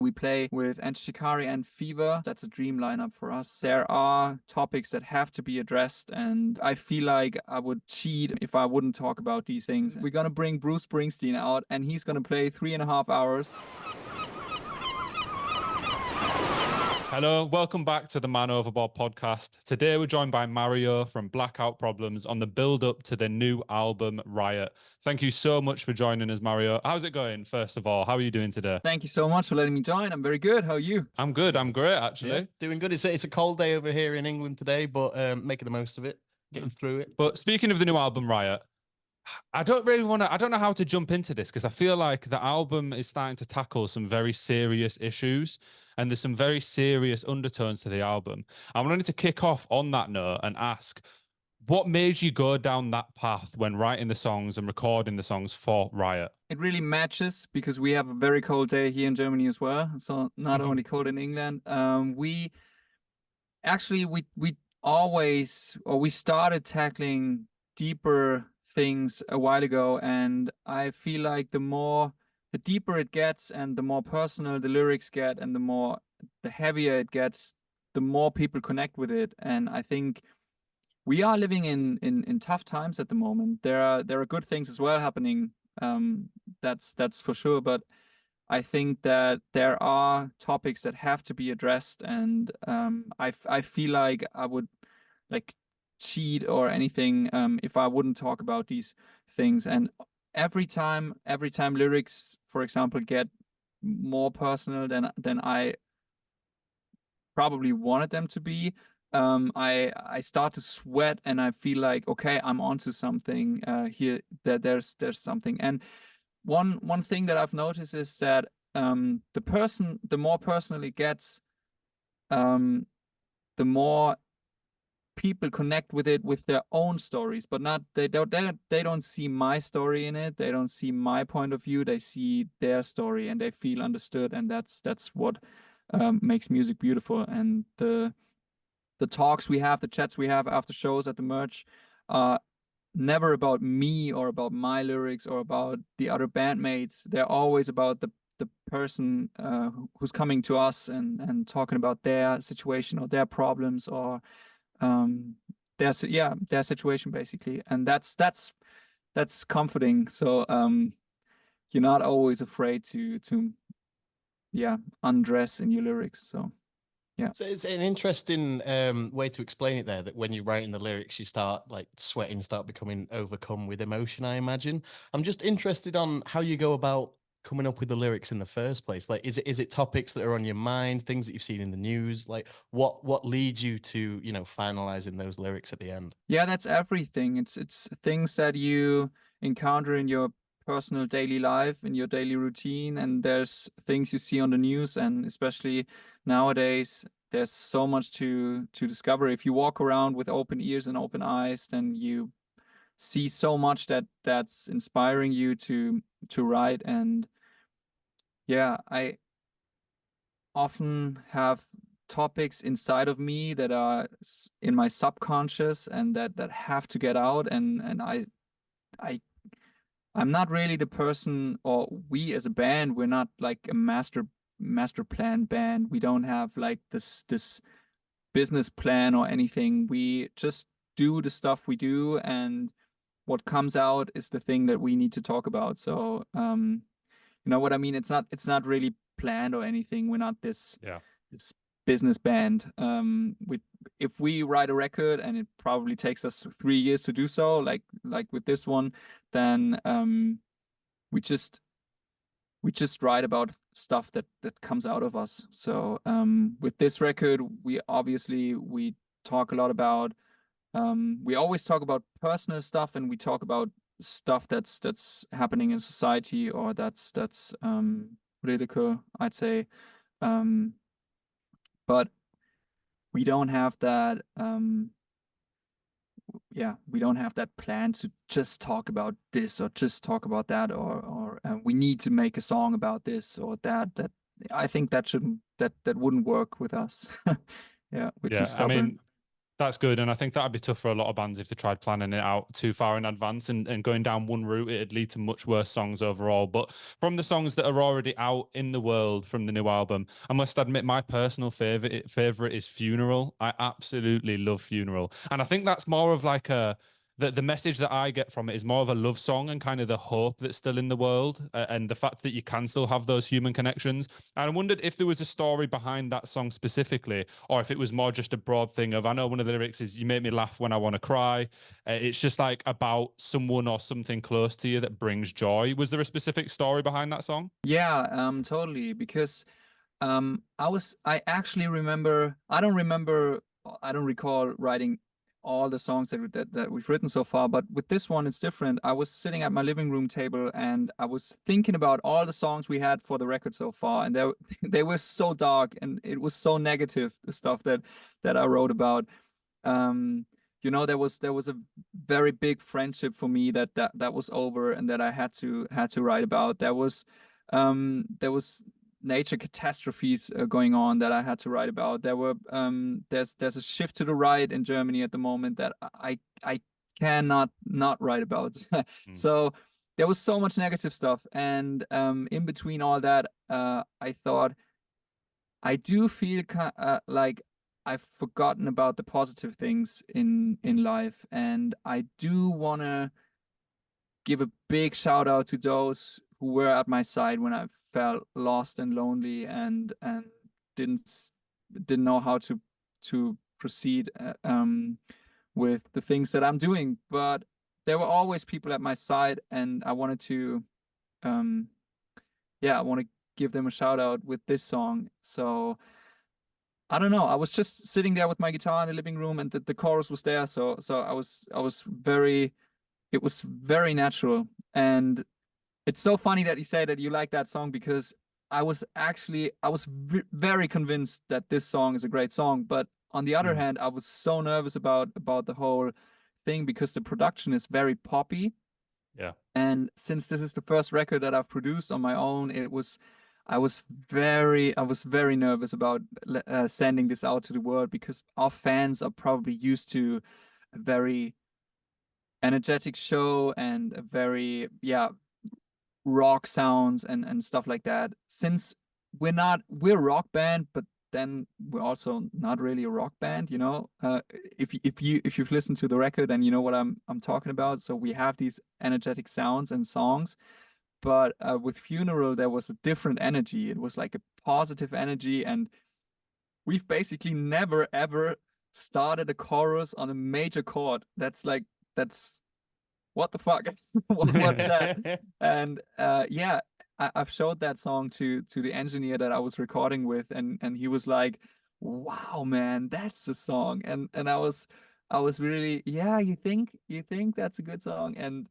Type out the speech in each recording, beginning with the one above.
We play with Enter Shikari and Fever. That's a dream lineup for us. There are topics that have to be addressed, and I feel like I would cheat if I wouldn't talk about these things. We're gonna bring Bruce Springsteen out, and he's gonna play 3.5 hours. Hello, welcome back to the Man Overboard podcast. Today we're joined by Mario from Blackout Problems on the build-up to the new album, RIOT. Thank you so much for joining us, Mario. How's it going, first of all? How are you doing today? Thank you so much for letting me join. I'm very good. How are you? I'm good. I'm great, actually. Yeah, doing good. It's a cold day over here in England today, but making the most of it, getting through it. But speaking of the new album, RIOT, I don't know how to jump into this because I feel like the album is starting to tackle some very serious issues and there's some very serious undertones to the album. I wanted to kick off on that note and ask, what made you go down that path when writing the songs and recording the songs for RIOT? It really matches because we have a very cold day here in Germany as well. So not only cold in England. We started tackling deeper things a while ago, and I feel like the deeper it gets and the more personal the lyrics get and the heavier it gets, the more people connect with it. And I think we are living in tough times at the moment. There are good things as well happening, that's for sure, but I think that there are topics that have to be addressed, and I feel like I would like cheat or anything if I wouldn't talk about these things. And every time lyrics, for example, get more personal than I probably wanted them to be, I start to sweat and I feel like, okay, I'm onto something here, that there's something. And one thing that I've noticed is that the more personal it gets, the more people connect with it with their own stories, but not they don't see my story in it. They don't see my point of view. They see their story and they feel understood, and that's what makes music beautiful. And the talks we have, the chats we have after shows at the merch are never about me or about my lyrics or about the other bandmates. They're always about the person who's coming to us and talking about their situation or their problems or their situation basically. And that's comforting. So you're not always afraid to undress in your lyrics. So yeah. So it's an interesting way to explain it there, that when you're writing the lyrics, you start like sweating, start becoming overcome with emotion, I imagine. I'm just interested on how you go about coming up with the lyrics in the first place. Like, is it topics that are on your mind, things that you've seen in the news? Like what leads you to, finalizing those lyrics at the end? Yeah, that's everything. It's things that you encounter in your personal daily life, in your daily routine, and there's things you see on the news, and especially nowadays there's so much to discover. If you walk around with open ears and open eyes, then you see so much that's inspiring you to write. And yeah, I often have topics inside of me that are in my subconscious and that have to get out, and I'm not really the person, or we as a band, we're not like a master plan band. We don't have like this business plan or anything. We just do the stuff we do, and what comes out is the thing that we need to talk about. So you know what I mean? It's not really planned or anything. We're not this business band. If we write a record and it probably takes us 3 years to do so, like with this one, then we just write about stuff that comes out of us. So with this record, we talk a lot about we always talk about personal stuff, and we talk about stuff that's happening in society, or that's political, I'd say. But we don't have that we don't have that plan to just talk about this or just talk about that, or we need to make a song about this or that. I think that wouldn't work with us. Yeah, we're too stubborn. I mean, That's good. And I think that'd be tough for a lot of bands if they tried planning it out too far in advance and going down one route, it'd lead to much worse songs overall. But from the songs that are already out in the world from the new album, I must admit my personal favorite is Funeral. I absolutely love Funeral. And I think that's more of like the message that I get from it is more of a love song and kind of the hope that's still in the world, and the fact that you can still have those human connections. And I wondered if there was a story behind that song specifically, or if it was more just a broad thing of, I know one of the lyrics is, "You make me laugh when I want to cry." It's just like about someone or something close to you that brings joy. Was there a specific story behind that song? Yeah, totally. Because I actually remember, I don't recall writing all the songs that we've written so far, but with this one, it's different. I was sitting at my living room table and I was thinking about all the songs we had for the record so far, and they were so dark and it was so negative, the stuff that I wrote about. There was a very big friendship for me that was over and that I had to write about. There was nature catastrophes going on that I had to write about. There's a shift to the right in Germany at the moment that I cannot not write about. So there was so much negative stuff, and in between all that, I thought I do feel like I've forgotten about the positive things in life, and I do want to give a big shout out to those who were at my side when I felt lost and lonely and didn't didn't know how to proceed with the things that I'm doing. But there were always people at my side, and I wanted to I want to give them a shout out with this song. So I don't know. I was just sitting there with my guitar in the living room, and the chorus was there. So I was very, it was very natural. And it's so funny that you say that you like that song, because I was very convinced that this song is a great song. But on the other hand, I was so nervous about the whole thing because the production is very poppy. Yeah. And since this is the first record that I've produced on my own, I was very nervous about sending this out to the world, because our fans are probably used to a very energetic show and a very rock sounds and stuff like that. Since we're a rock band, but then we're also not really a rock band, if you've listened to the record and you know what I'm talking about. So we have these energetic sounds and songs, but with Funeral there was a different energy. It was like a positive energy, and we've basically never ever started a chorus on a major chord. That's what the fuck? What's that? And I've showed that song to the engineer that I was recording with, and he was like, "Wow, man, that's a song." And I was really, yeah, you think that's a good song? And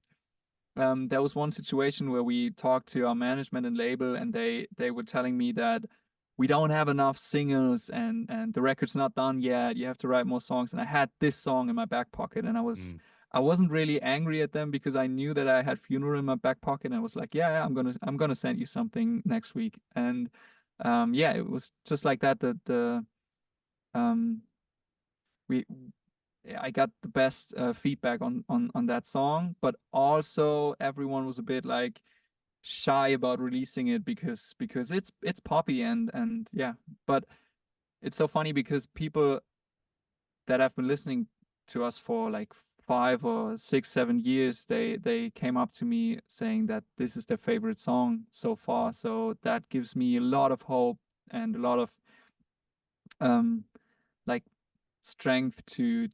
there was one situation where we talked to our management and label, and they were telling me that we don't have enough singles, and the record's not done yet. You have to write more songs. And I had this song in my back pocket, and I wasn't really angry at them because I knew that I had Funeral in my back pocket. And I was like, yeah, I'm gonna send you something next week. And it was just like that. Um, we I got the best feedback on that song, but also everyone was a bit like shy about releasing it because it's poppy and yeah. But it's so funny because people that have been listening to us for like 5 or 6, 7 years, they came up to me saying that this is their favorite song so far. So that gives me a lot of hope and a lot of like strength to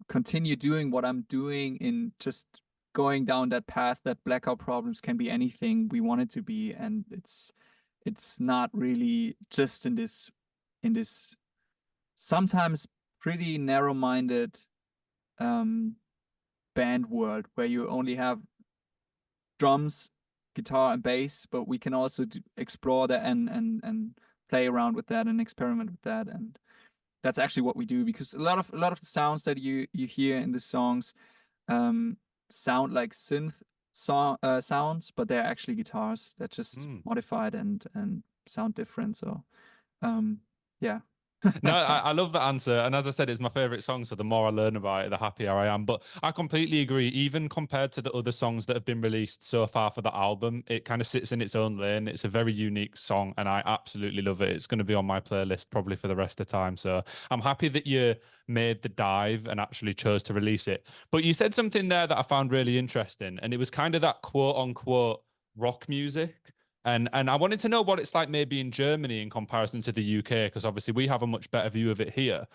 continue doing what I'm doing, in just going down that path that Blackout Problems can be anything we want it to be. And it's not really just in this sometimes pretty narrow-minded band world where you only have drums, guitar, and bass, but we can also explore that and play around with that and experiment with that. And that's actually what we do, because a lot of the sounds that you hear in the songs sound like synth sounds, but they're actually guitars that just modified and sound different. So yeah. No, I love that answer. And as I said, it's my favorite song. So the more I learn about it, the happier I am. But I completely agree. Even compared to the other songs that have been released so far for the album, it kind of sits in its own lane. It's a very unique song, and I absolutely love it. It's going to be on my playlist probably for the rest of the time. So I'm happy that you made the dive and actually chose to release it. But you said something there that I found really interesting, and it was kind of that quote unquote rock music. And I wanted to know what it's like maybe in Germany in comparison to the UK, because obviously we have a much better view of it here.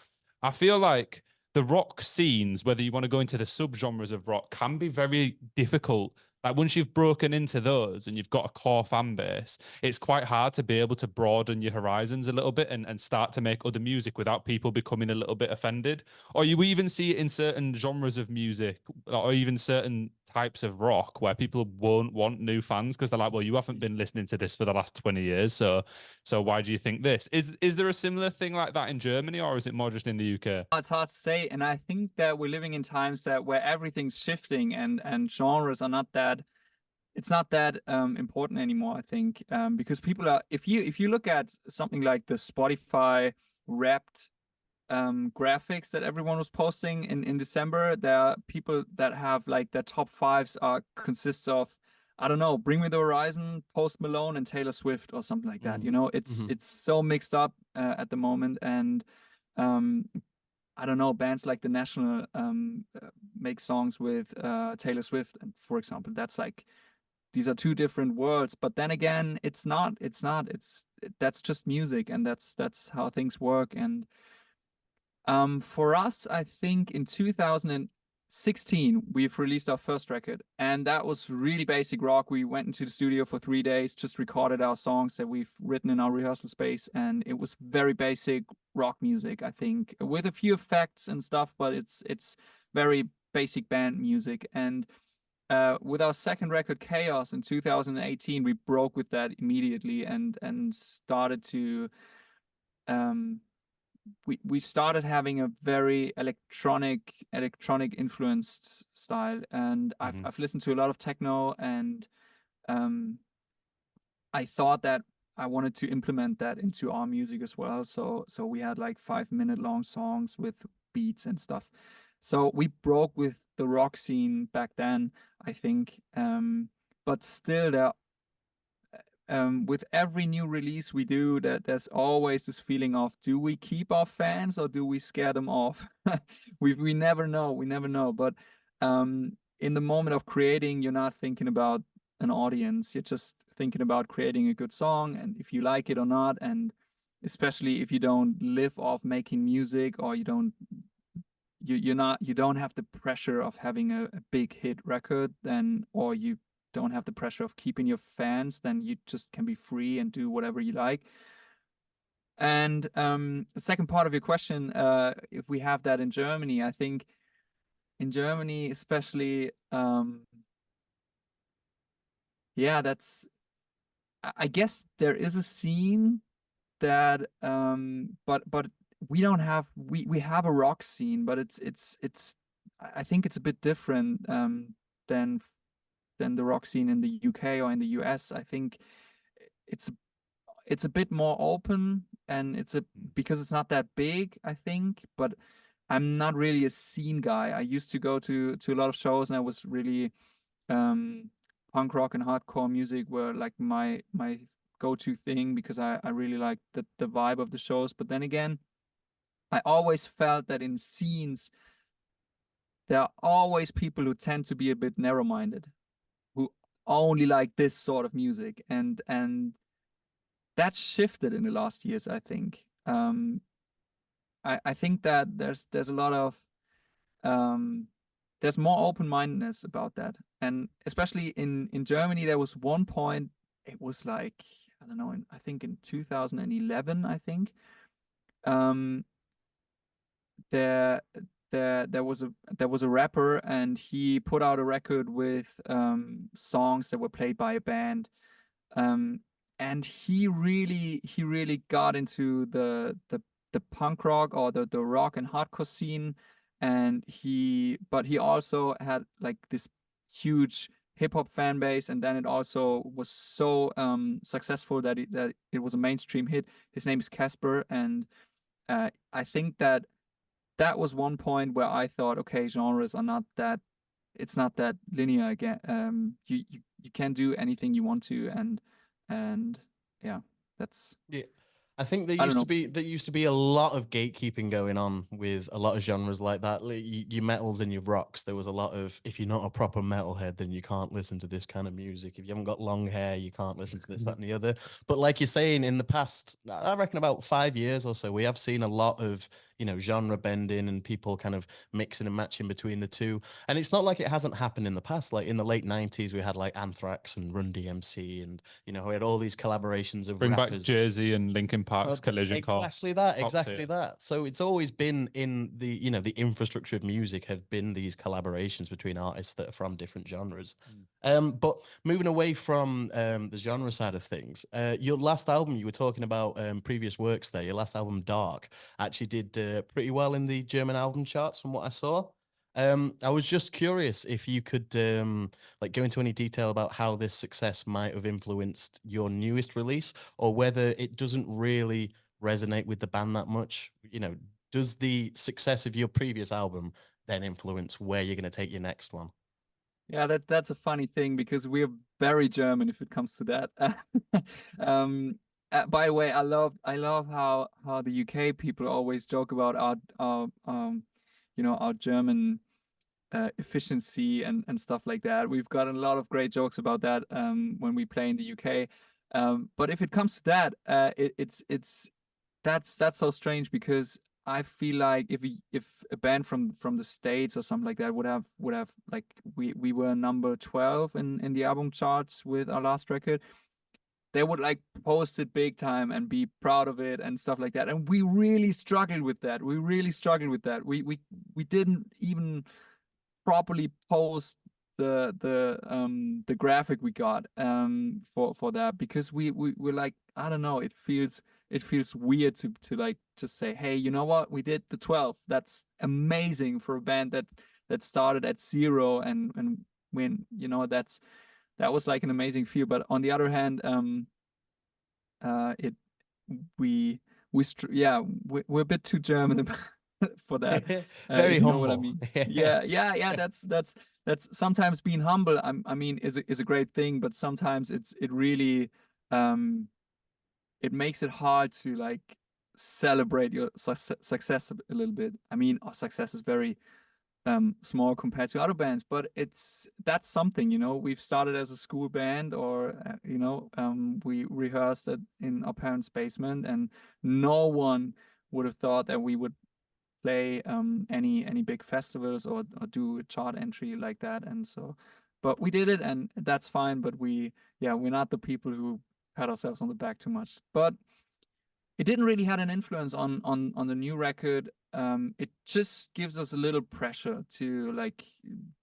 I feel like the rock scenes, whether you want to go into the subgenres of rock, can be very difficult. Like once you've broken into those and you've got a core fan base, it's quite hard to be able to broaden your horizons a little bit and start to make other music without people becoming a little bit offended. Or you even see it in certain genres of music or even certain types of rock where people won't want new fans because they're like, well, you haven't been listening to this for the last 20 years. So why do you think this? Is there a similar thing like that in Germany, or is it more just in the UK? It's hard to say, and I think that we're living in times that where everything's shifting and genres are not that it's not that important anymore. I think because people are if you look at something like the Spotify Wrapped graphics that everyone was posting in December, there are people that have like their top fives are consists of, I don't know, Bring Me the Horizon, Post Malone, and Taylor Swift or something like that. You know, it's so mixed up at the moment, and um, I don't know, bands like The National make songs with Taylor Swift, and for example, that's like these are two different worlds. But then again, it's not. That's just music, and that's how things work. And for us, I think in 2016 we've released our first record, and that was really basic rock. We went into the studio for 3 days, just recorded our songs that we've written in our rehearsal space, and it was very basic rock music, I think, with a few effects and stuff, but it's very basic band music. And with our second record, Chaos, in 2018, we broke with that immediately and started to um, we started having a very electronic influenced style, and I've listened to a lot of techno, and I thought that I wanted to implement that into our music as well. So we had like 5 minute long songs with beats and stuff. So we broke with the rock scene back then, I think. But still, there with every new release we do, that there's always this feeling of, do we keep our fans or do we scare them off? We never know. We never know. But in the moment of creating, you're not thinking about an audience. You're just thinking about creating a good song, and if you like it or not. And especially if you don't live off making music, or you don't have the pressure of having a big hit record, then, or you don't have the pressure of keeping your fans, then you just can be free and do whatever you like. And the second part of your question, if we have that in Germany, I think in Germany especially, yeah, that's, I guess there is a scene that but we don't have, we have a rock scene, but it's I think it's a bit different than the rock scene in the UK or in the US. I think it's a bit more open, and because it's not that big, I think. But I'm not really a scene guy. I used to go to a lot of shows, and I was really punk rock and hardcore music were like my go-to thing, because I really like the vibe of the shows. But then again, I always felt that in scenes there are always people who tend to be a bit narrow-minded, who only like this sort of music, and that shifted in the last years, I think. I think that there's a lot of there's more open-mindedness about that. And especially in Germany, there was one point, it was like, I don't know, I think in 2011, I think, there there was a rapper, and he put out a record with songs that were played by a band, and he really got into the punk rock, or the rock and hardcore scene. And but he also had like this huge hip hop fan base, and then it also was so successful that it was a mainstream hit. His name is Casper, and I think that was one point where I thought, okay, genres are not that, it's not that linear again. You can do anything you want to, and yeah, that's, Yeah. I think I don't know. there used to be a lot of gatekeeping going on with a lot of genres like that. Your metals and your rocks. There was a lot of, if you're not a proper metalhead, then you can't listen to this kind of music. If you haven't got long hair, you can't listen to this, that, and the other. But like you're saying, in the past, I reckon about 5 years or so, we have seen a lot of, you know, genre bending and people kind of mixing and matching between the two. And it's not like it hasn't happened in the past. Like in the late 90s, we had like Anthrax and Run DMC, and you know, we had all these collaborations of Bring back rappers. Jersey and Linkin Park's Collision Course. Exactly that. So it's always been in the, you know, the infrastructure of music have been these collaborations between artists that are from different genres. But moving away from the genre side of things, your last album, you were talking about previous works there. Your last album, Dark, actually did pretty well in the German album charts from what I saw. I was just curious if you could like go into any detail about how this success might have influenced your newest release, or whether it doesn't really resonate with the band that much. You know, does the success of your previous album then influence where you're going to take your next one? Yeah, that's a funny thing because we're very German if it comes to that. By the way, I love how the UK people always joke about our our German efficiency and stuff like that. We've got a lot of great jokes about that when we play in the UK. But if it comes to that, it's that's so strange because I feel like if a band from the States or something like that would have like we were number 12 in the album charts with our last record, they would like post it big time and be proud of it and stuff like that. And we really struggled with that. We really struggled with that. We didn't even properly post the graphic we got for that because we're like, I don't know, it feels weird to like just say, hey, you know what, we did the 12. That's amazing for a band that started at zero, and when, you know, that was like an amazing feel. But on the other hand, it we yeah, we're a bit too German for that. Very If you know what I humble. mean. Yeah. That's sometimes being humble. I mean, is a great thing, but sometimes it really it makes it hard to like celebrate your success a little bit. I mean, our success is very small compared to other bands, but that's something, you know. We've started as a school band, or we rehearsed it in our parents' basement, and no one would have thought that we would play any big festivals or do a chart entry like that. And so, but we did it, and that's fine. But we're not the people who pat ourselves on the back too much. But it didn't really had an influence on the new record. It just gives us a little pressure to like,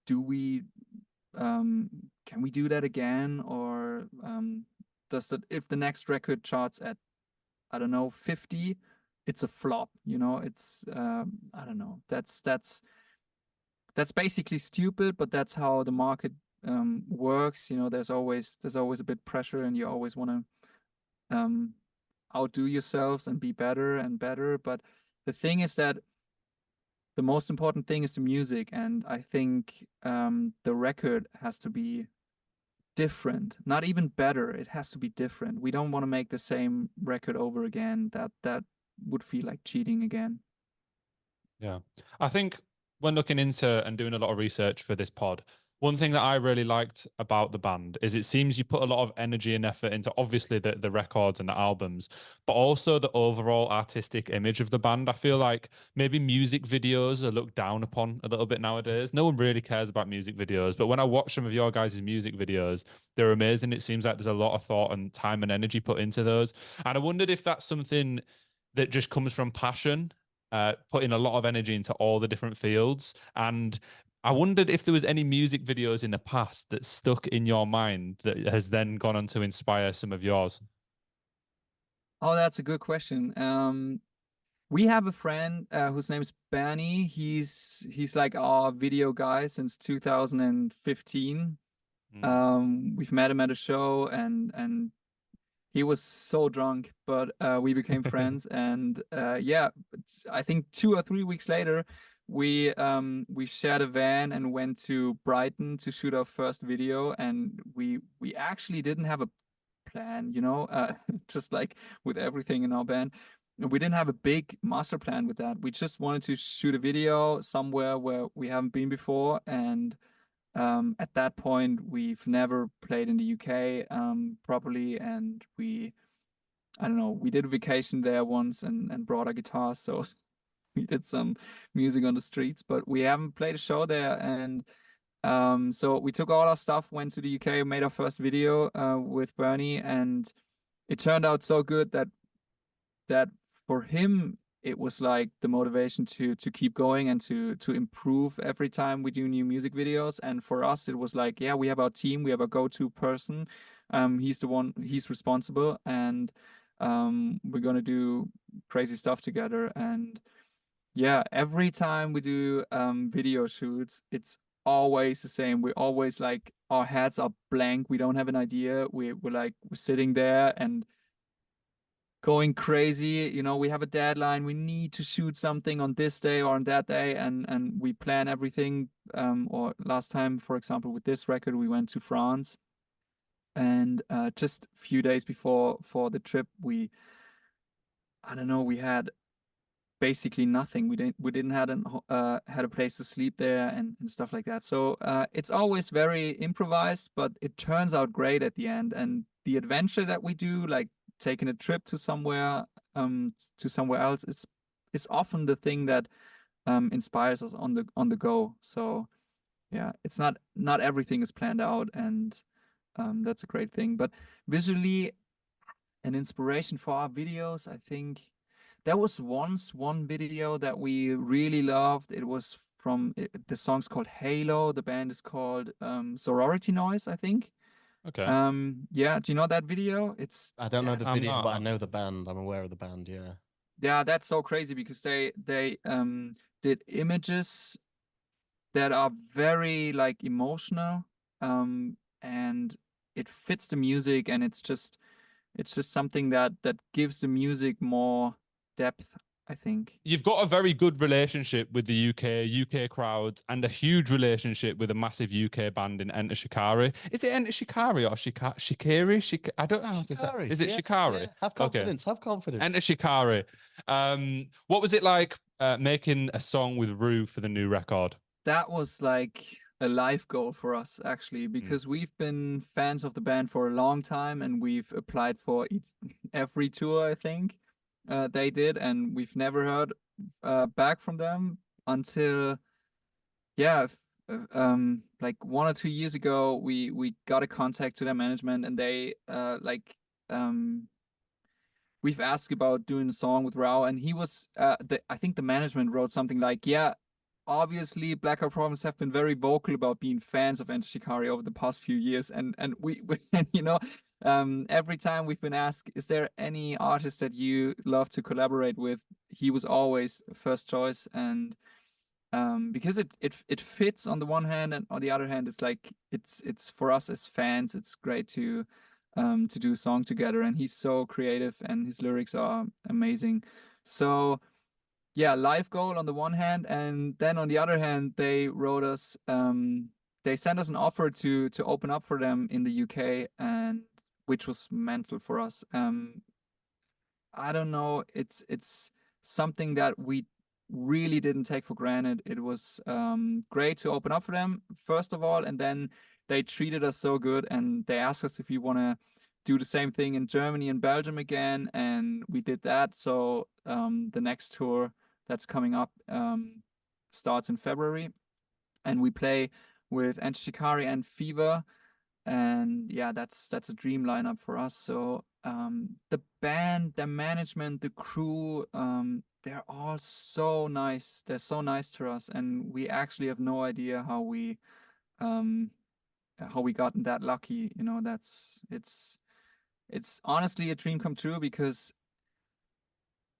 do we can we do that again, or does that, if the next record charts at, I don't know, 50, it's a flop, you know. It's I don't know, that's basically stupid, but that's how the market works, you know. There's always a bit pressure, and you always want to outdo yourselves and be better and better. But the thing is that the most important thing is the music, and I think the record has to be different, not even better. It has to be different. We don't want to make the same record over again. That would feel like cheating again. Yeah. I think when looking into and doing a lot of research for this pod, one thing that I really liked about the band is it seems you put a lot of energy and effort into obviously the records and the albums, but also the overall artistic image of the band. I feel like maybe music videos are looked down upon a little bit nowadays. No one really cares about music videos, but when I watch some of your guys' music videos, they're amazing. It seems like there's a lot of thought and time and energy put into those. And I wondered if that's something that just comes from passion, putting a lot of energy into all the different fields. And I wondered if there was any music videos in the past that stuck in your mind that has then gone on to inspire some of yours. Oh, that's a good question. We have a friend whose name is Bernie. He's like our video guy since 2015. We've met him at a show, and he was so drunk, but we became friends, and yeah, I think 2 or 3 weeks later, we shared a van and went to Brighton to shoot our first video, and we actually didn't have a plan, just like with everything in our band. We didn't have a big master plan with that. We just wanted to shoot a video somewhere where we haven't been before, and at that point, we've never played in the UK properly, and I don't know, we did a vacation there once and brought our guitars, so we did some music on the streets, but we haven't played a show there. And so we took all our stuff, went to the UK, made our first video with Bernie, and it turned out so good that for him it was like the motivation to keep going and to improve every time we do new music videos. And for us it was like, yeah, we have our team, we have a go-to person, he's the one, he's responsible, and we're gonna do crazy stuff together. And yeah, every time we do video shoots, it's always the same. We're always like, our heads are blank, we don't have an idea, we're sitting there and going crazy. We have a deadline, we need to shoot something on this day or on that day, and we plan everything. Or last time, for example, with this record, we went to France, and just a few days before for the trip, I don't know, we had basically nothing. We didn't had a place to sleep there, and stuff like that. So it's always very improvised, but it turns out great at the end. And the adventure that we do, like taking a trip to somewhere else, is often the thing that inspires us on the go. So yeah, it's not everything is planned out, and that's a great thing. But visually, an inspiration for our videos, I think there was once one video that we really loved. It was the song's called Halo. The band is called Sorority Noise, I think. Okay. Yeah, do you know that video? I don't know the I'm video, not. but I know the band. I'm aware of the band. Yeah. Yeah, that's so crazy because they did images that are very like emotional, and it fits the music, and it's just something that gives the music more depth, I think. You've got a very good relationship with the UK crowd, and a huge relationship with a massive UK band in Enter Shikari. Is it Enter Shikari or Shikari? I don't know how to say. Shikari, Is it yeah, Shikari? yeah. Have confidence. Have confidence. Enter Shikari. What was it like making a song with Rue for the new record? That was like a life goal for us, actually, because we've been fans of the band for a long time, and we've applied for every tour, I think, they did, and we've never heard back from them until, yeah, like 1 or 2 years ago, we got a contact to their management, and they we've asked about doing a song with Rao, and he was I think the management wrote something like, yeah, obviously Blackout Problems have been very vocal about being fans of Enter Shikari over the past few years, and and, every time we've been asked, is there any artist that you love to collaborate with, he was always first choice. And because it fits on the one hand, and on the other hand, it's like it's for us as fans, it's great to do a song together, and he's so creative and his lyrics are amazing. So yeah, life goal on the one hand, and then on the other hand, they wrote us, they sent us an offer to open up for them in the UK, and which was mental for us. I don't know, it's something that we really didn't take for granted. It was great to open up for them, first of all, and then they treated us so good, and they asked us if we want to do the same thing in Germany and Belgium again, and we did that. So the next tour that's coming up starts in February, and we play with Enter Shikari and Fever, and yeah, that's a dream lineup for us. So the band, the management, the crew, they're all so nice. They're so nice to us, and we actually have no idea how we gotten that lucky. It's honestly a dream come true, because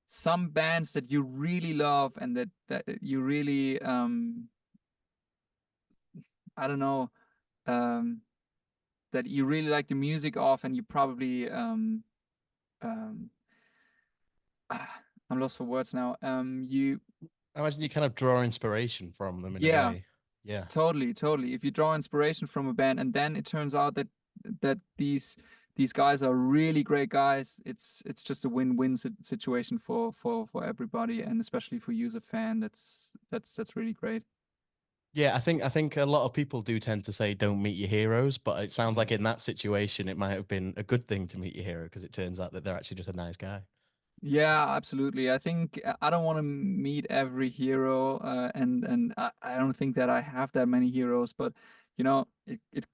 some bands that you really love and that you really I don't know, that you really like the music of, and you probably um I'm lost for words now. I imagine you kind of draw inspiration from them in a Yeah, way. Yeah. totally. If you draw inspiration from a band and then it turns out that these guys are really great guys, it's just a win-win situation for everybody, and especially for you as a fan. That's really great. Yeah, I think a lot of people do tend to say don't meet your heroes, but it sounds like in that situation it might have been a good thing to meet your hero because it turns out that they're actually just a nice guy. Yeah, absolutely. I think I don't want to meet every hero, and I don't think that I have that many heroes. But you know, it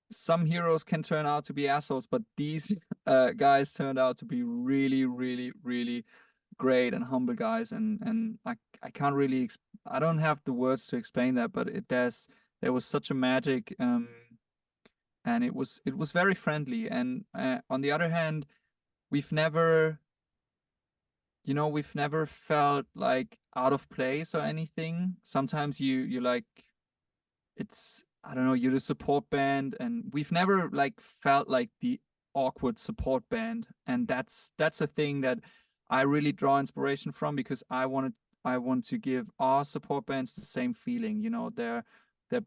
some heroes can turn out to be assholes, but these guys turned out to be really great and humble guys, and I can't really I don't have the words to explain that, but there was such a magic, and it was very friendly. And on the other hand, we've never we've never felt like out of place or anything. Sometimes you like it's I don't know, you're the support band, and we've never like felt like the awkward support band. And that's a thing that I really draw inspiration from, because I want to give our support bands the same feeling. They're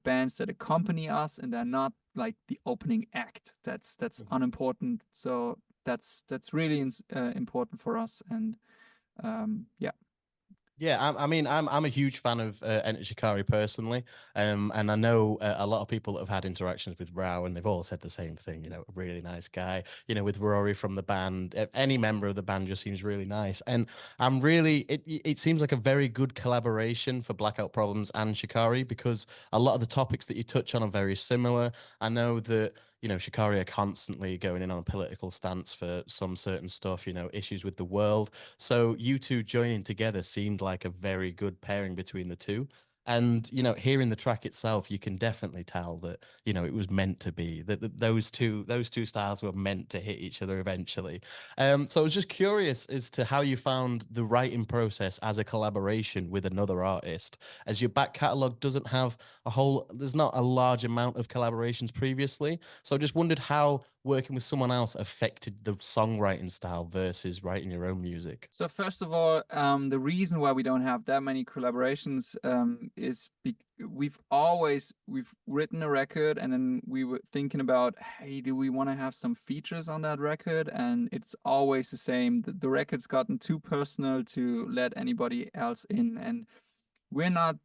bands that accompany us, and they're not like the opening act. That's unimportant. So that's really important for us. And yeah. Yeah, I mean, I'm a huge fan of Enter Shikari personally, and I know a lot of people that have had interactions with Rao, and they've all said the same thing. A really nice guy. With Rory from the band, any member of the band just seems really nice, and I'm really it seems like a very good collaboration for Blackout Problems and Shikari, because a lot of the topics that you touch on are very similar. I know that Shikari are constantly going in on a political stance for some certain stuff, issues with the world. So you two joining together seemed like a very good pairing between the two. And hearing the track itself, you can definitely tell that it was meant to be that those two styles were meant to hit each other eventually. So I was just curious as to how you found the writing process as a collaboration with another artist, as your back catalogue doesn't have there's not a large amount of collaborations previously. So I just wondered how working with someone else affected the songwriting style versus writing your own music. So first of all, the reason why we don't have that many collaborations is we've written a record, and then we were thinking about, hey, do we want to have some features on that record? And it's always the same. The record's gotten too personal to let anybody else in, and we're not.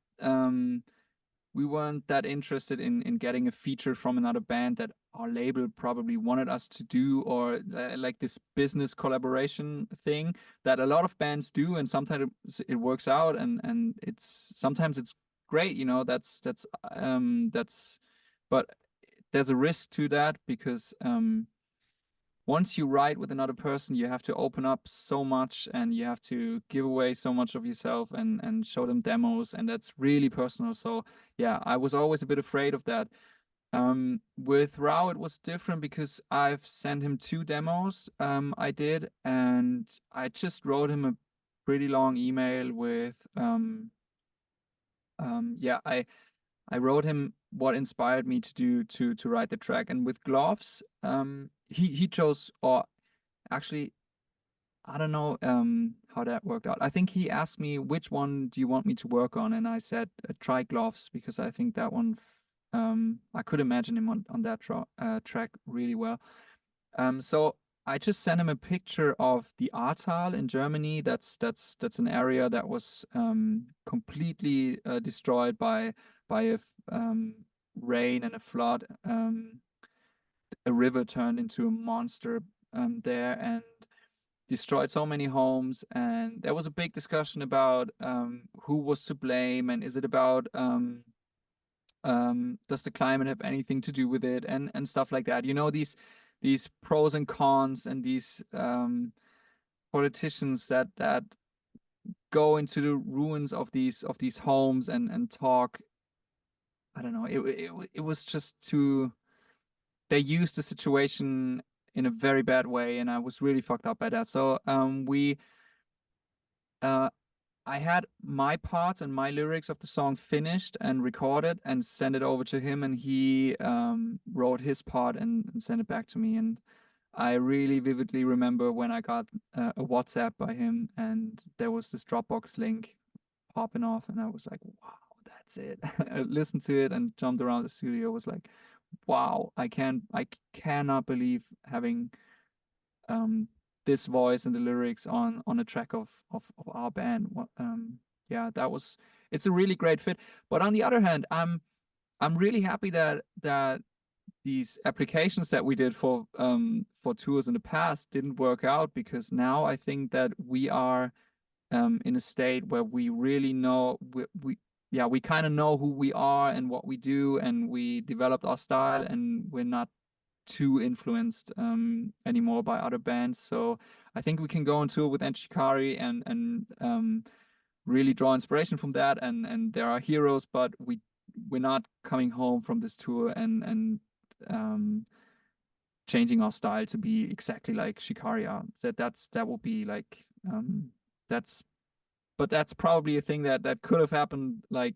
We weren't that interested in getting a feature from another band that our label probably wanted us to do, or like this business collaboration thing that a lot of bands do, and sometimes it works out, and sometimes it's great. But there's a risk to that, because once you write with another person, you have to open up so much, and you have to give away so much of yourself, and show them demos, and that's really personal. So yeah, I was always a bit afraid of that. With Rao, it was different, because I've sent him 2 demos. I did, and I just wrote him a pretty long email with yeah, I wrote him what inspired me to write the track. And with Gloves, he chose, or actually, I don't know how that worked out. I think he asked me, which one do you want me to work on, and I said try Gloves, because I think that one I could imagine him on that track really well. So I just sent him a picture of the Ahrtal in Germany. That's an area that was completely destroyed by a rain and a flood. A river turned into a monster there, and destroyed so many homes. And there was a big discussion about who was to blame, and is it about does the climate have anything to do with it, and stuff like that. These pros and cons, and these politicians that go into the ruins of these homes, and talk. I don't know. It was just too. They used the situation in a very bad way, and I was really fucked up by that. So uh, I had my parts and my lyrics of the song finished and recorded, and sent it over to him, and he wrote his part and sent it back to me. And I really vividly remember when I got a WhatsApp by him, and there was this Dropbox link popping off, and I was like, wow, that's it. I listened to it and jumped around the studio. Was like, wow, I cannot believe having this voice and the lyrics on a track of our band. Yeah, it's a really great fit. But on the other hand, I'm really happy that these applications that we did for tours in the past didn't work out, because now I think that we are in a state where we really know we kind of know who we are and what we do, and we developed our style, and we're not too influenced anymore by other bands. So I think we can go on tour with Enter Shikari and really draw inspiration from that. And there are heroes, but we're not coming home from this tour and changing our style to be exactly like Shikari are. That will be like that's but that's probably a thing that could have happened like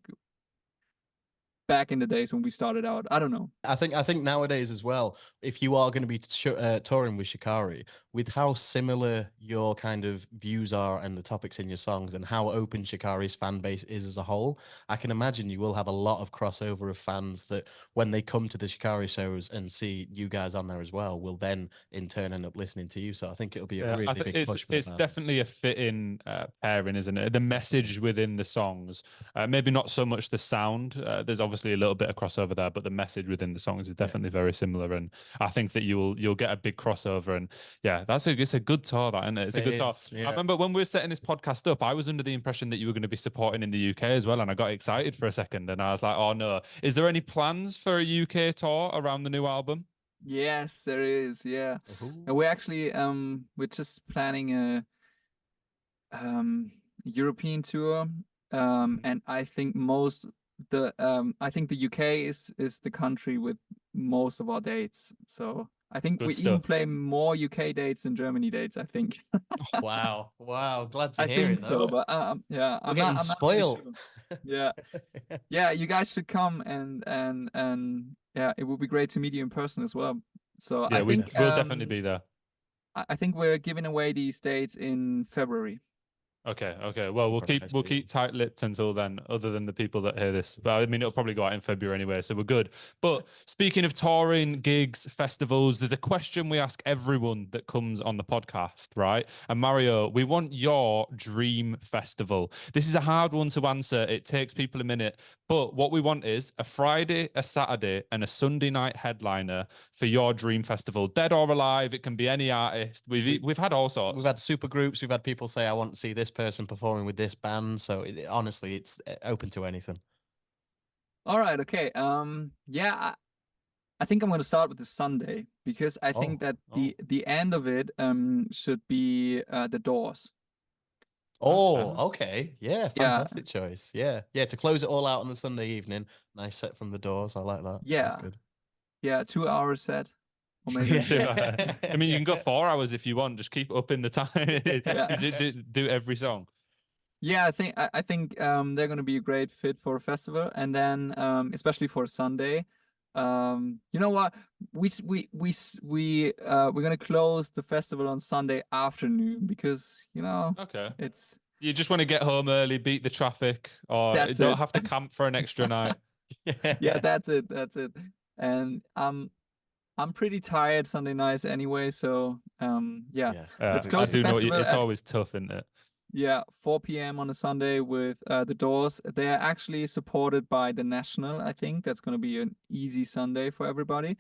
back in the days when we started out. I don't know. I think nowadays as well, if you are going to be touring with Shikari, with how similar your kind of views are and the topics in your songs, and how open Shikari's fan base is as a whole, I can imagine you will have a lot of crossover of fans that, when they come to the Shikari shows and see you guys on there as well, will then in turn end up listening to you. So I think it'll be a Yeah, really I think big push for the it's band. definitely a fitting pairing, isn't it? The message within the songs, maybe not so much the sound. There's obviously a little bit of crossover there, but the message within the songs is definitely very similar. And I think that you'll get a big crossover. And yeah, it's a good tour, that, isn't it? It's a good tour. Yeah. I remember when we were setting this podcast up, I was under the impression that you were going to be supporting in the UK as well, and I got excited for a second, and I was like, oh no, is there any plans for a UK tour around the new album? Yes, there is. Yeah. Ooh. And we're actually we're just planning a European tour. And I think I think the UK is the country with most of our dates. So I think Good we even stuff. play more UK dates than Germany dates, I think. Wow. Glad to I hear think it so, though. but yeah, We're getting I'm not really spoiled. sure. Yeah. Yeah, you guys should come, and yeah, it would be great to meet you in person as well. So Yeah, we'll definitely be there. I think we're giving away these dates in February. Okay, okay. Well, we'll keep tight-lipped until then, other than the people that hear this. But I mean, it'll probably go out in February anyway, so we're good. But speaking of touring, gigs, festivals, there's a question we ask everyone that comes on the podcast, right? And Mario, we want your dream festival. This is a hard one to answer. It takes people a minute. But what we want is a Friday, a Saturday, and a Sunday night headliner for your dream festival. Dead or alive, it can be any artist. We've had all sorts. We've had super groups. We've had people say, "I want to see this person performing with this band." So honestly, it's open to anything. All right, okay. Yeah, I think I'm going to start with the Sunday, because I think that the end of it should be the Doors. Okay. Yeah, fantastic choice. Yeah. To close it all out on the Sunday evening. Nice set from the Doors. I like that. That's Yeah. good. Yeah, 2 hour set. Or maybe I mean, you can go 4 hours if you want. Just keep up in the time. Yeah. do every song. Yeah, I think they're going to be a great fit for a festival, and then especially for Sunday. You know what? We're going to close the festival on Sunday afternoon, because Okay. it's You just want to get home early, beat the traffic, or That's don't it. have to camp for an extra night. Yeah, that's it. And I'm pretty tired Sunday nights anyway, so yeah. Let's I close the do know festival it's at always tough, isn't it? 4 p.m. on a Sunday with the Doors. They are actually supported by the National. I think that's going to be an easy Sunday for everybody.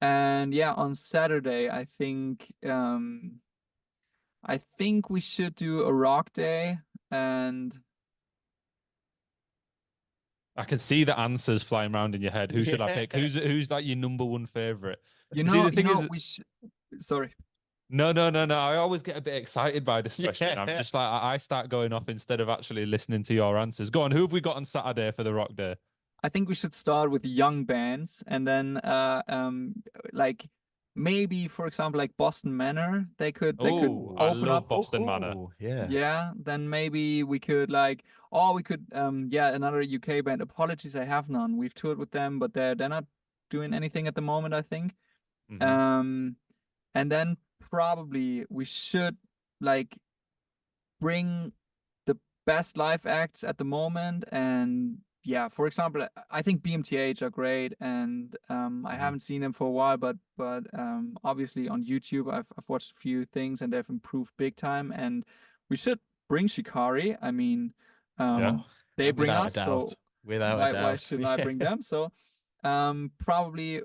And yeah, on Saturday, I think we should do a rock day. And I can see the answers flying around in your head. Who should I pick? Who's like your number one favorite? See, the thing is, we should. Sorry. No. I always get a bit excited by this question. I'm just like, I start going off instead of actually listening to your answers. Go on, who have we got on Saturday for the rock day? I think we should start with young bands, and then like maybe, for example, like Boston Manor. They could I open love up. Boston Manor. Yeah. Yeah, then maybe we could another UK band. Apologies, I have none. We've toured with them, but they're not doing anything at the moment, I think. Mm-hmm. and then probably we should like bring the best live acts at the moment. And yeah, for example, I think BMTH are great, and I haven't seen them for a while, but obviously on YouTube I've watched a few things and they've improved big time. And we should bring Shikari. I mean, Yeah. they bring Without a us, doubt. so Without a why doubt. shouldn't I bring them? So probably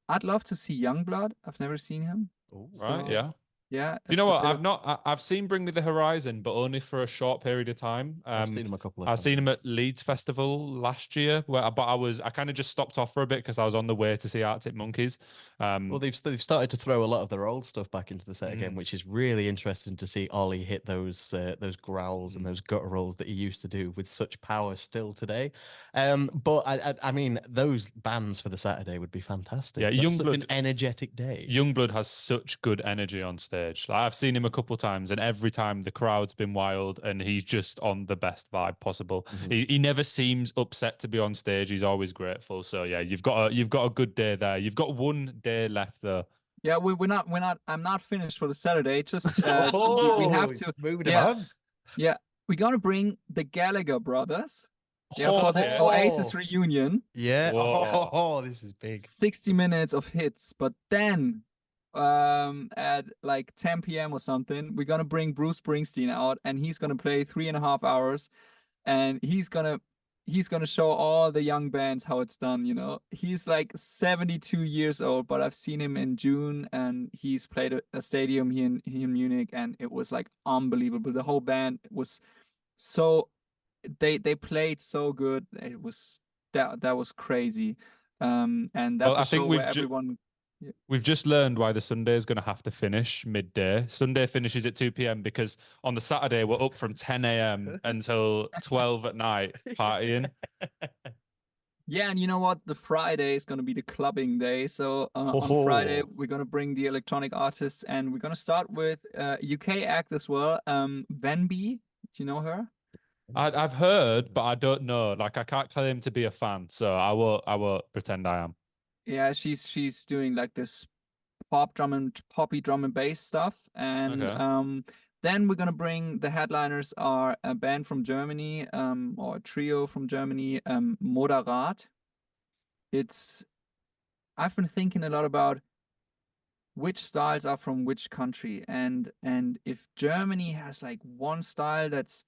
I'd love to see Youngblood. I've never seen him. Ooh. Right. So Yeah. yeah, Do you know a what? bit of I've seen Bring Me the Horizon, but only for a short period of time. I've seen him a couple of I've times. seen him at Leeds Festival last year, but I kind of just stopped off for a bit because I was on the way to see Arctic Monkeys. Well, they've started to throw a lot of their old stuff back into the set again, which is really interesting to see Ollie hit those growls and those gutturals that he used to do with such power still today. But I mean, those bands for the Saturday would be fantastic. Yeah, That's such an Youngblood. energetic day. Youngblood has such good energy on stage. Like I've seen him a couple times, and every time the crowd's been wild, and he's just on the best vibe possible. He never seems upset to be on stage. He's always grateful. So yeah, you've got a good day there. You've got one day left though. yeah, we're not I'm not finished for the Saturday. Just we have to moving him yeah on. yeah we're gonna bring the Gallagher brothers. Yeah, for the Oh. Oasis reunion. Yeah. Whoa. Oh, this is big. 60 minutes of hits, but then at like 10 p.m. or something, we're gonna bring Bruce Springsteen out, and he's gonna play 3.5 hours, and he's gonna show all the young bands how it's done. You know, he's like 72 years old, but I've seen him in June, and he's played a stadium here in Munich, and it was like unbelievable. The whole band was so they played so good. It was that was crazy. And Well, that's a I think show where everyone we've just learned why the Sunday is going to have to finish midday. Sunday finishes at 2 p.m. because on the Saturday we're up from 10 a.m. until 12 at night partying. yeah, and you know what? The Friday is going to be the clubbing day. So on Friday we're going to bring the electronic artists, and we're going to start with UK act as well. Venby, do you know her? I've heard, but I don't know. Like I can't claim to be a fan, so I won't pretend I am. Yeah, she's doing like this poppy drum and bass stuff. And Okay. then we're gonna bring the headliners are a band from Germany, or a trio from Germany, Moderat. It's I've been thinking a lot about which styles are from which country, and if Germany has like one style that's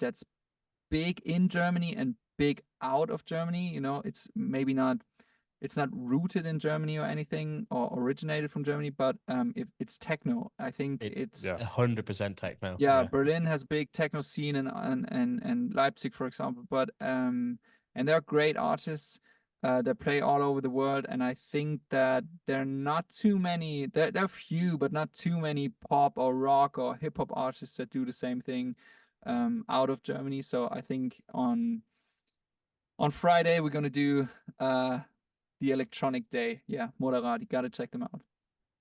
big in Germany and big out of Germany, you know, it's maybe not it's not rooted in Germany or anything or originated from Germany, but if it's techno, I think it's Yeah. 100% techno. yeah, Yeah. Berlin has a big techno scene, and Leipzig, for example, but and they're great artists. They play all over the world, and I think that there are not too many. There are few, but not too many pop or rock or hip hop artists that do the same thing out of Germany. So I think on Friday we're gonna do the electronic day. Yeah, Moderat, you gotta check them out.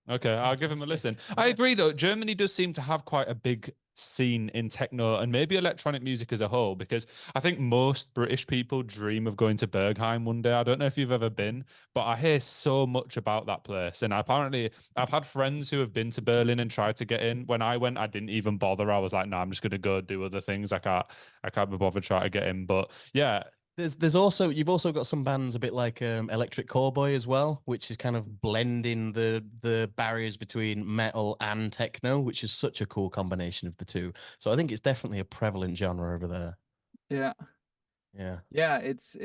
Okay, I'll give him a listen. I agree, though. Germany does seem to have quite a big scene in techno and maybe electronic music as a whole, because I think most British people dream of going to Berghain one day. I don't know if you've ever been, but I hear so much about that place. And apparently, I've had friends who have been to Berlin and tried to get in. When I went, I didn't even bother. I was like, no, I'm just going to go do other things. I can't be bothered trying to get in. But yeah, There's also you've also got some bands a bit like Electric Cowboy as well, which is kind of blending the barriers between metal and techno, which is such a cool combination of the two. So I think it's definitely a prevalent genre over there. Yeah. Yeah. Yeah, it's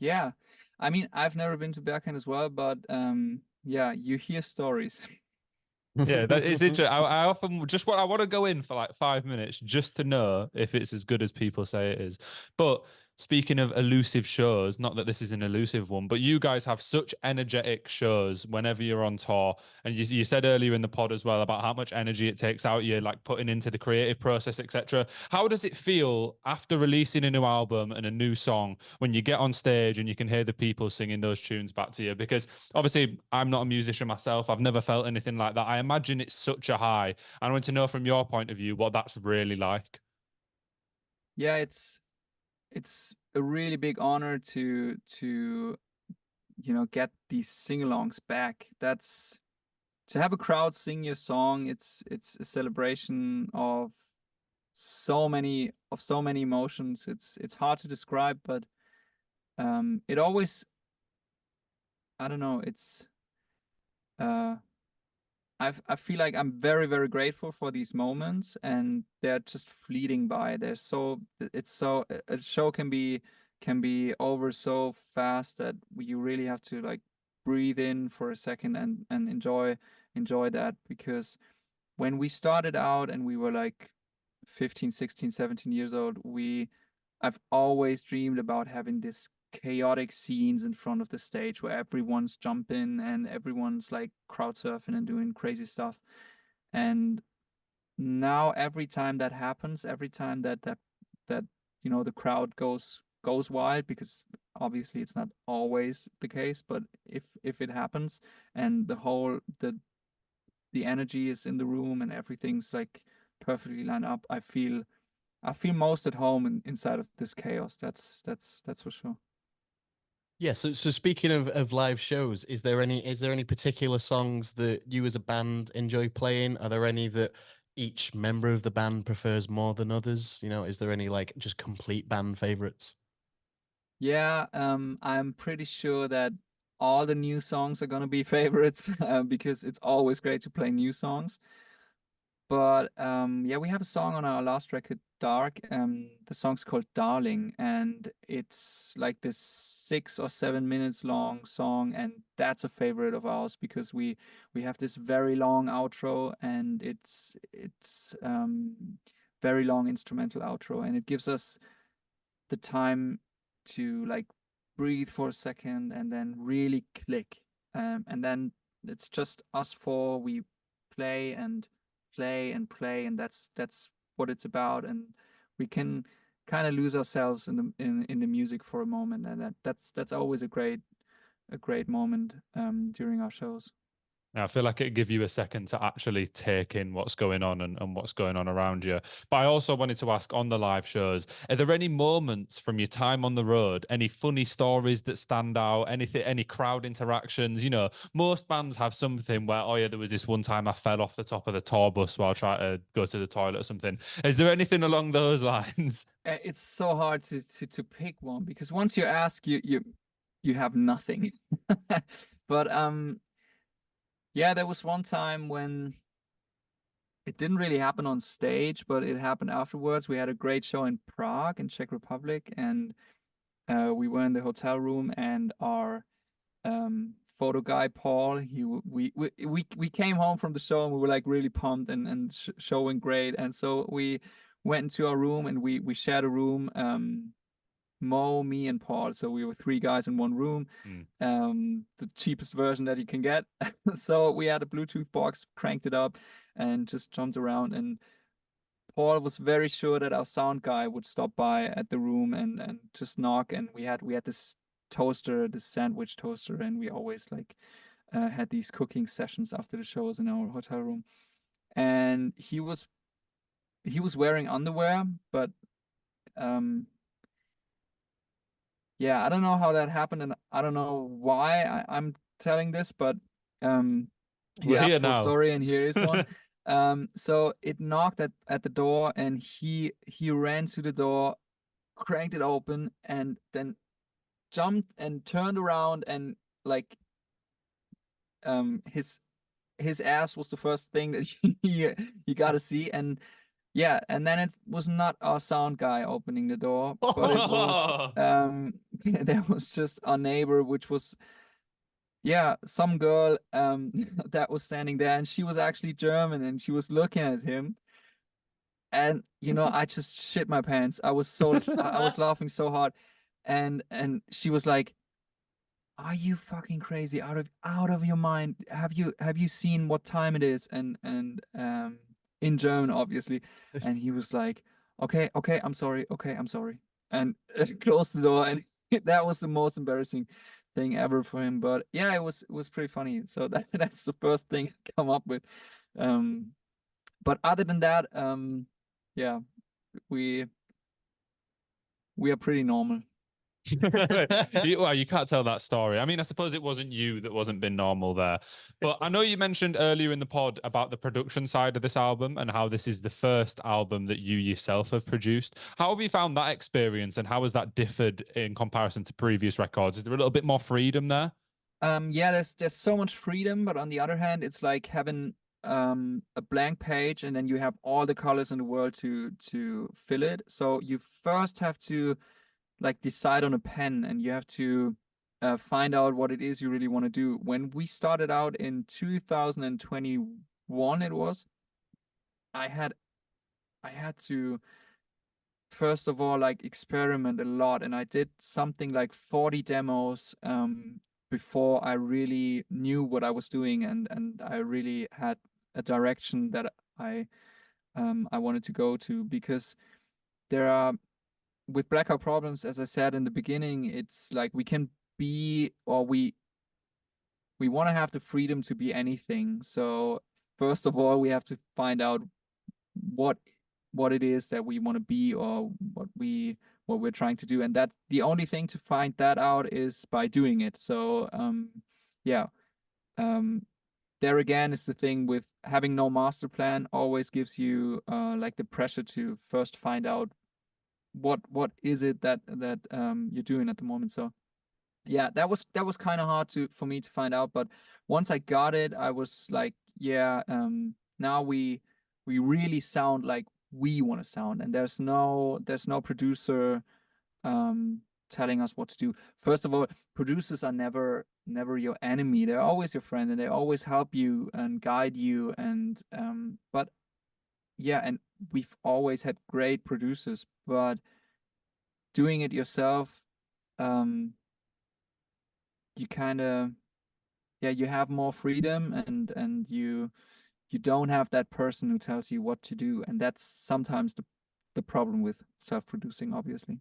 yeah. I mean, I've never been to Berghain as well, but yeah, you hear stories. yeah, that is interesting. I often just I want to go in for like 5 minutes just to know if it's as good as people say it is. But speaking of elusive shows, not that this is an elusive one, but you guys have such energetic shows whenever you're on tour. And you said earlier in the pod as well about how much energy it takes out you, like putting into the creative process, etc. How does it feel after releasing a new album and a new song when you get on stage and you can hear the people singing those tunes back to you? Because obviously, I'm not a musician myself. I've never felt anything like that. I imagine it's such a high. I want to know from your point of view what that's really like. Yeah, it's a really big honor to get these sing-alongs back. to have a crowd sing your song, it's a celebration of so many emotions. It's hard to describe, but it always, I don't know, it's I feel like I'm very, very grateful for these moments, and they're just fleeting by. They're so it's so a show can be over so fast that you really have to like breathe in for a second and enjoy that, because when we started out and we were like 15, 16, 17 years old, I've always dreamed about having this chaotic scenes in front of the stage where everyone's jumping and everyone's like crowd surfing and doing crazy stuff. And now every time that happens, every time that you know the crowd goes wild, because obviously it's not always the case, but if it happens and the energy is in the room and everything's like perfectly lined up, I feel most at home inside of this chaos. That's for sure. Yeah, so speaking of live shows, is there any particular songs that you as a band enjoy playing? Are there any that each member of the band prefers more than others? You know, is there any like just complete band favorites? Yeah, I'm pretty sure that all the new songs are gonna be favorites, because it's always great to play new songs. But yeah, we have a song on our last record, Dark. The song's called Darling, and it's like this 6 or 7 minutes long song, and that's a favorite of ours because we have this very long outro, and it's very long instrumental outro, and it gives us the time to like breathe for a second and then really click. And then it's just us four. We play and play and play, and that's what it's about. And we can kind of lose ourselves in the music for a moment, and that's always a great moment during our shows. I feel like it give you a second to actually take in what's going on and what's going on around you. But I also wanted to ask, on the live shows, are there any moments from your time on the road, any funny stories that stand out, anything, any crowd interactions? You know, most bands have something where, oh yeah, there was this one time I fell off the top of the tour bus while trying to go to the toilet or something. Is there anything along those lines? It's so hard to pick one, because once you ask, you have nothing. But yeah, there was one time when it didn't really happen on stage, but it happened afterwards. We had a great show in Prague, in Czech Republic, and we were in the hotel room, and our photo guy Paul, we came home from the show and we were like really pumped and showing great, and so we went into our room and we shared a room. Mo, me, and Paul. So we were three guys in one room, the cheapest version that you can get. So we had a Bluetooth box, cranked it up, and just jumped around. And Paul was very sure that our sound guy would stop by at the room and just knock. And we had this toaster, this sandwich toaster, and we always like had these cooking sessions after the shows in our hotel room. And he was wearing underwear, but yeah, I don't know how that happened, and I don't know why I'm telling this, but he We're here asked for a now. story, and here is one. So it knocked at the door, and he ran to the door, cranked it open, and then jumped and turned around, and like his ass was the first thing that you got to see. And yeah, and then it was not our sound guy opening the door, but it was there was just our neighbor, which was, yeah, some girl that was standing there, and she was actually German, and she was looking at him. And I just shit my pants. I was laughing so hard. And she was like, "Are you fucking crazy? Out of your mind? Have you seen what time it is?" And in German, obviously. And he was like, "Okay, okay, I'm sorry. Okay, I'm sorry." And closed the door. And that was the most embarrassing thing ever for him. But yeah, it was pretty funny. So that's the first thing I come up with. Um, but other than that, yeah, we we are pretty normal. Well, you can't tell that story. I mean, I suppose it wasn't you that wasn't being normal there. But I know you mentioned earlier in the pod about the production side of this album and how this is the first album that you yourself have produced. How have you found that experience and how has that differed in comparison to previous records? Is there a little bit more freedom there? Yeah, there's so much freedom, but on the other hand, it's like having a blank page and then you have all the colors in the world to fill it. So you first have to like decide on a pen and you have to find out what it is you really want to do. When we started out in 2021, it was, I had to first of all like experiment a lot, and I did something like 40 demos before I really knew what I was doing, and I really had a direction that I wanted to go to, because there are, with Blackout Problems, as I said in the beginning, it's like we can be, or we want to have the freedom to be anything. So first of all, we have to find out what it is that we want to be, or what we're trying to do, and that the only thing to find that out is by doing it. So yeah, there again is the thing with having no master plan always gives you like the pressure to first find out what is it that you're doing at the moment. So yeah, that was kind of hard for me to find out, but once I got it, I was like, yeah, now we really sound like we want to sound, and there's no producer telling us what to do. First of all, producers are never your enemy. They're always your friend, and they always help you and guide you, and but yeah, and we've always had great producers, but doing it yourself, you kind of, yeah, you have more freedom, and you don't have that person who tells you what to do, and that's sometimes the problem with self-producing, obviously.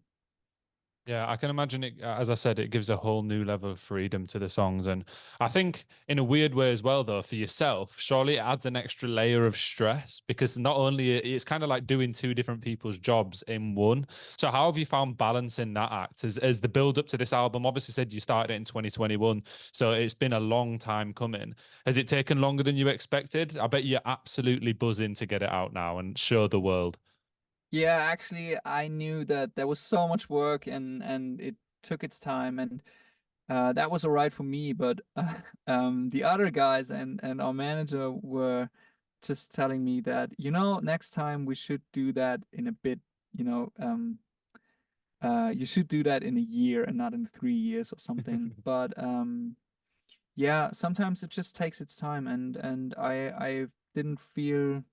Yeah, I can imagine it. As I said, it gives a whole new level of freedom to the songs. And I think in a weird way as well, though, for yourself, surely it adds an extra layer of stress, because not only it's kind of like doing two different people's jobs in one. So how have you found balancing that act as the build up to this album? Obviously said you started it in 2021, so it's been a long time coming. Has it taken longer than you expected? I bet you're absolutely buzzing to get it out now and show the world. Yeah, actually, I knew that there was so much work, and it took its time, and that was all right for me. But the other guys and our manager were just telling me that, next time we should do that in a bit, you should do that in a year and not in 3 years or something. But yeah, sometimes it just takes its time, and I didn't feel,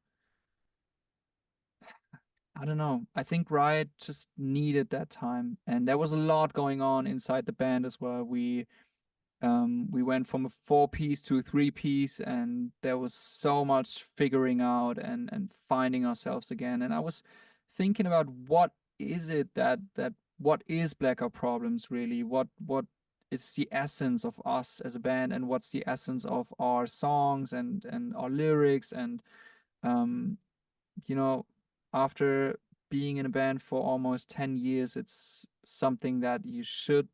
I don't know. I think Riot just needed that time, and there was a lot going on inside the band as well. We went from a 4-piece to a 3-piece, and there was so much figuring out and finding ourselves again. And I was thinking about what is it what is Blackout Problems really? What is the essence of us as a band, and what's the essence of our songs and our lyrics, and um you know, after being in a band for almost 10 years, it's something that you should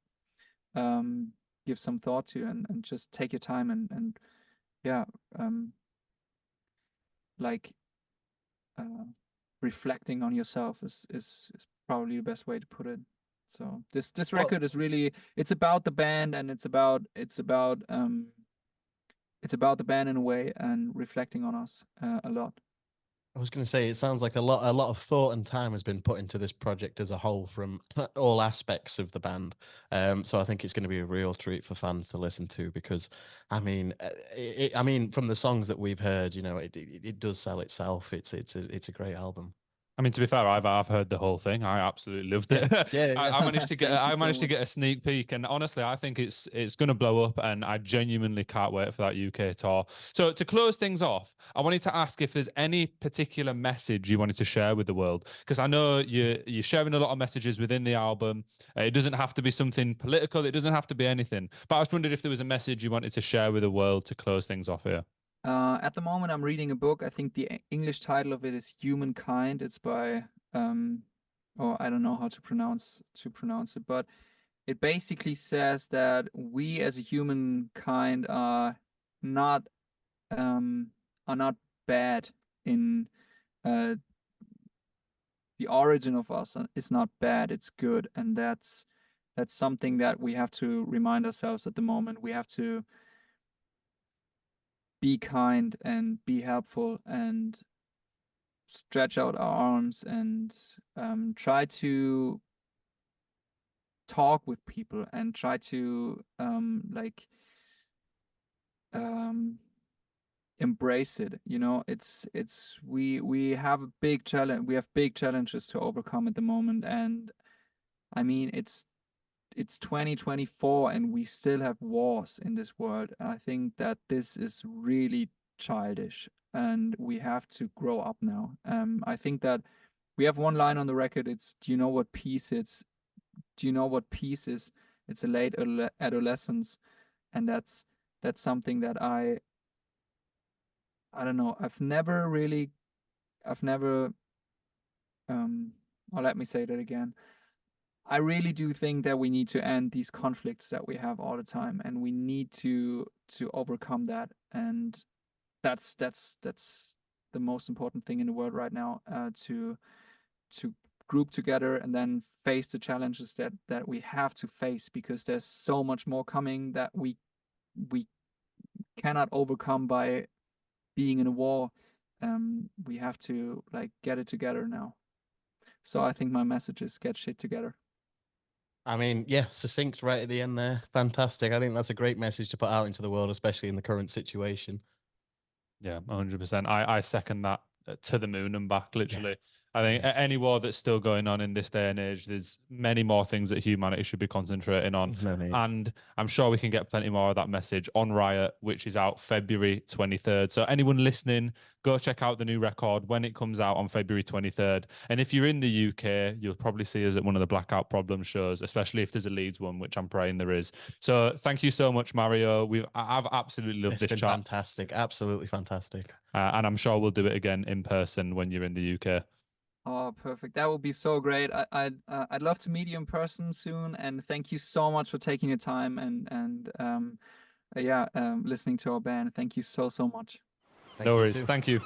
um, give some thought to, and just take your time, and yeah, um, like uh, reflecting on yourself is probably the best way to put it. So this Well, record is really, it's about the band, and it's about the band in a way, and reflecting on us a lot. I was going to say, it sounds like a lot of thought and time has been put into this project as a whole from all aspects of the band. So I think it's going to be a real treat for fans to listen to, because, I mean, from the songs that we've heard, it does sell itself. It's a great album. I mean, to be fair, I've heard the whole thing. I absolutely loved it. Yeah, I managed to get Thank you I so managed to much. get a sneak peek, and honestly, I think it's going to blow up, and I genuinely can't wait for that UK tour. So to close things off, I wanted to ask if there's any particular message you wanted to share with the world, because I know you're sharing a lot of messages within the album. It doesn't have to be something political. It doesn't have to be anything. But I was wondering if there was a message you wanted to share with the world to close things off here. At the moment, I'm reading a book. I think the English title of it is Humankind. It's by or I don't know how to pronounce it, but it basically says that we as a humankind are not bad in the origin of us is not bad, it's good. And that's something that we have to remind ourselves at the moment. We have to be kind and be helpful and stretch out our arms and try to talk with people and try to embrace it. You know, we have a big challenge. We have big challenges to overcome at the moment, and I mean it's 2024 and we still have wars in this world. I think that this is really childish and we have to grow up now. I think that we have one line on the record. It's, do you know what peace is? Do you know what peace is? It's a late adolescence. And that's something that I don't know. I've never, or let me say that again. I really do think that we need to end these conflicts that we have all the time, and we need to overcome that. And that's the most important thing in the world right now, to group together and then face the challenges that we have to face, because there's so much more coming that we cannot overcome by being in a war. We have to get it together now. So I think my message is get shit together. I mean, yeah, succinct right at the end there. Fantastic. I think that's a great message to put out into the world, especially in the current situation. Yeah, 100%. I second that to the moon and back, literally. I think any war that's still going on in this day and age, there's many more things that humanity should be concentrating on. And I'm sure we can get plenty more of that message on Riot, which is out February 23rd. So anyone listening, go check out the new record when it comes out on February 23rd. And if you're in the UK, you'll probably see us at one of the Blackout Problems shows, especially if there's a Leeds one, which I'm praying there is. So thank you so much, Mario. I've absolutely loved this chat. Fantastic. Absolutely fantastic. And I'm sure we'll do it again in person when you're in the UK. Oh, perfect. That would be so great. I'd love to meet you in person soon. And thank you so much for taking your time and listening to our band. Thank you so much. No worries. Thank you.